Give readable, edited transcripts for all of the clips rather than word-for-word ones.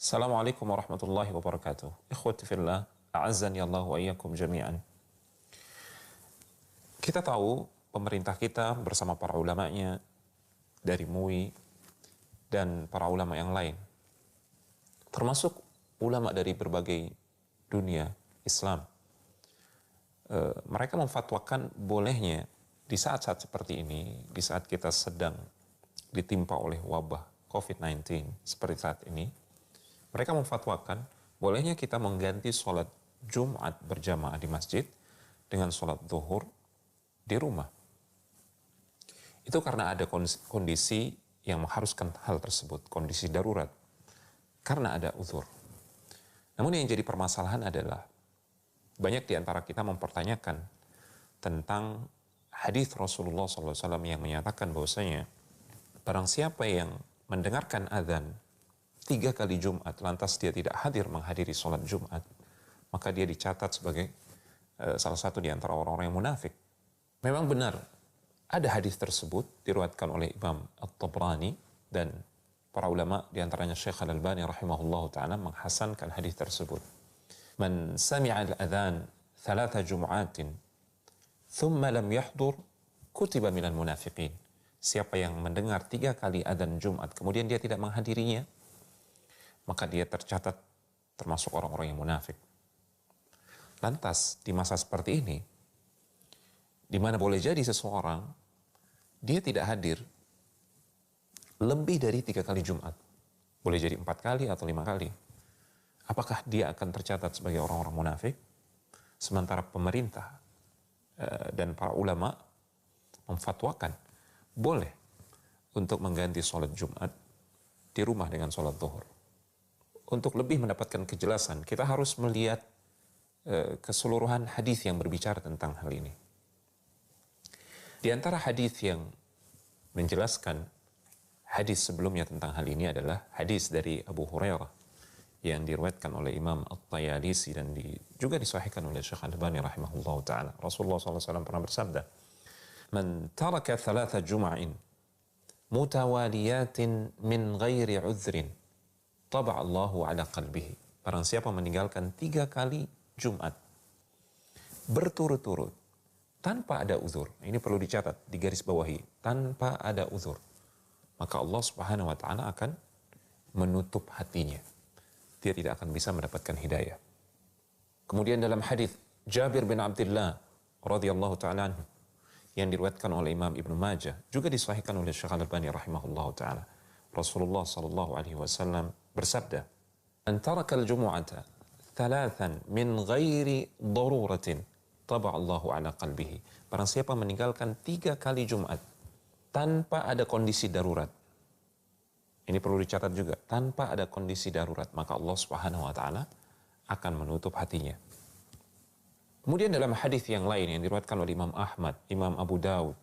Assalamualaikum warahmatullahi wabarakatuh. Ikhwati fillah, a'azzani Allah wa iyyakum jami'an. Kita tahu pemerintah kita bersama para ulamanya dari MUI dan para ulama yang lain, termasuk ulama dari berbagai dunia Islam, mereka memfatwakan bolehnya di saat-saat seperti ini, di saat kita sedang ditimpa oleh wabah COVID-19 seperti saat ini, mereka memfatwakan bolehnya kita mengganti sholat Jumat berjamaah di masjid dengan sholat zuhur di rumah. Itu karena ada kondisi yang mengharuskan hal tersebut, kondisi darurat, karena ada uzur. Namun yang jadi permasalahan adalah banyak di antara kita mempertanyakan tentang hadis Rasulullah SAW yang menyatakan bahwasanya barang siapa yang mendengarkan azan 3 kali Jumat, lantas dia tidak hadir menghadiri sholat Jumat, maka dia dicatat sebagai salah satu di antara orang-orang yang munafik. Memang benar, ada hadis tersebut diriwayatkan oleh Imam At-Tabrani dan para ulama di antaranya Syekh Al-Albani rahimahullahu ta'ala menghasankan hadis tersebut. Man sami'a al-adhan 3 Jum'atin thumma lam yahdur kutiba minal munafiqin. Siapa yang mendengar 3 kali adzan Jumat kemudian dia tidak menghadirinya, maka dia tercatat termasuk orang-orang yang munafik. Lantas di masa seperti ini, di mana boleh jadi seseorang dia tidak hadir lebih dari 3 kali Jumat, boleh jadi 4 kali atau 5 kali, apakah dia akan tercatat sebagai orang-orang munafik? Sementara pemerintah dan para ulama memfatwakan boleh untuk mengganti sholat Jumat di rumah dengan sholat zuhur. Untuk lebih mendapatkan kejelasan, kita harus melihat keseluruhan hadis yang berbicara tentang hal ini. Di antara hadis yang menjelaskan hadis sebelumnya tentang hal ini adalah hadis dari Abu Hurairah yang diriwayatkan oleh Imam At-Tayalisi dan juga disahihkan oleh Syekh Al-Albani rahimahullah ta'ala. Rasulullah SAW pernah bersabda, "Man taraka 3 jum'in mutawaliyatin min ghairi uzrin taba'allahu ala qalbihi." Barang siapa meninggalkan 3 kali Jumat berturut-turut tanpa ada uzur, ini perlu dicatat, digaris bawahi, tanpa ada uzur, maka Allah Subhanahu wa ta'ala akan menutup hatinya. Dia tidak akan bisa mendapatkan hidayah. Kemudian dalam hadis Jabir bin Abdullah radhiyallahu ta'ala anhu yang diriwayatkan oleh Imam Ibnu Majah, juga disahihkan oleh Syekh Al-Albani rahimahullah ta'ala, Rasulullah sallallahu alaihi wasallam bersabda, "Antarakal jumu'ata 3 min ghairi daruratin taba'allahu ala qalbihi." Barang siapa meninggalkan 3 kali Jumat tanpa ada kondisi darurat, ini perlu dicatat juga, tanpa ada kondisi darurat, maka Allah Subhanahu wa ta'ala akan menutup hatinya. Kemudian dalam hadis yang lain yang diriwayatkan oleh Imam Ahmad, Imam Abu Dawud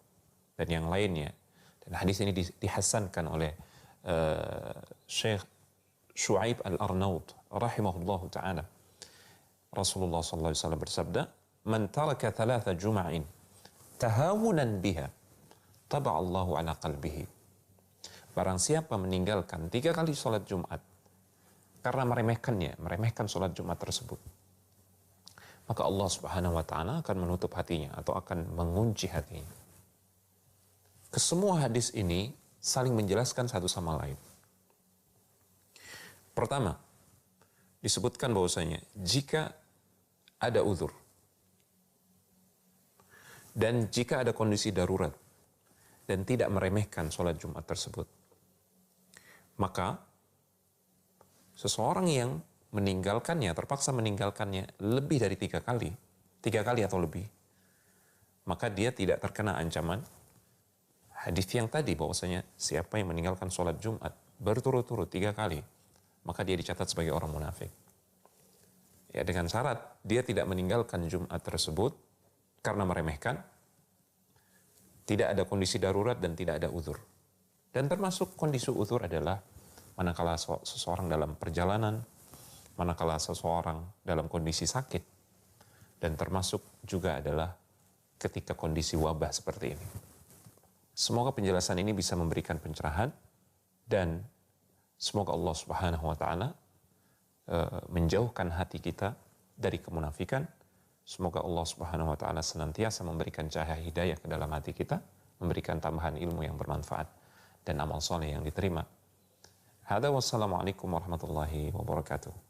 dan yang lainnya, dan hadis ini dihasankan oleh Syekh Shu'aib Al-Arnaud rahimahullahu ta'ala, Rasulullah sallallahu alaihi wasallam bersabda, "Man taraka 3 jum'in tahawunan biha taba'allahu ala qalbihi." Barang siapa meninggalkan 3 kali sholat Jumat karena meremehkan sholat Jumat tersebut, maka Allah Subhanahu wa ta'ala akan menutup hatinya atau akan mengunci hatinya. Kesemua hadis ini saling menjelaskan satu sama lain. Pertama, disebutkan bahwasanya jika ada uzur dan jika ada kondisi darurat dan tidak meremehkan sholat Jumat tersebut, maka seseorang yang meninggalkannya, terpaksa meninggalkannya lebih dari 3 kali atau lebih, maka dia tidak terkena ancaman hadis yang tadi bahwasanya siapa yang meninggalkan sholat Jumat berturut-turut 3 kali, maka dia dicatat sebagai orang munafik. Ya, dengan syarat dia tidak meninggalkan Jumat tersebut karena meremehkan, tidak ada kondisi darurat dan tidak ada uzur. Dan termasuk kondisi uzur adalah manakala seseorang dalam perjalanan, manakala seseorang dalam kondisi sakit, dan termasuk juga adalah ketika kondisi wabah seperti ini. Semoga penjelasan ini bisa memberikan pencerahan dan semoga Allah Subhanahu wa ta'ala menjauhkan hati kita dari kemunafikan. Semoga Allah Subhanahu wa taala senantiasa memberikan cahaya hidayah ke dalam hati kita, memberikan tambahan ilmu yang bermanfaat dan amal soleh yang diterima. Hada wassalamualaikum warahmatullahi wabarakatuh.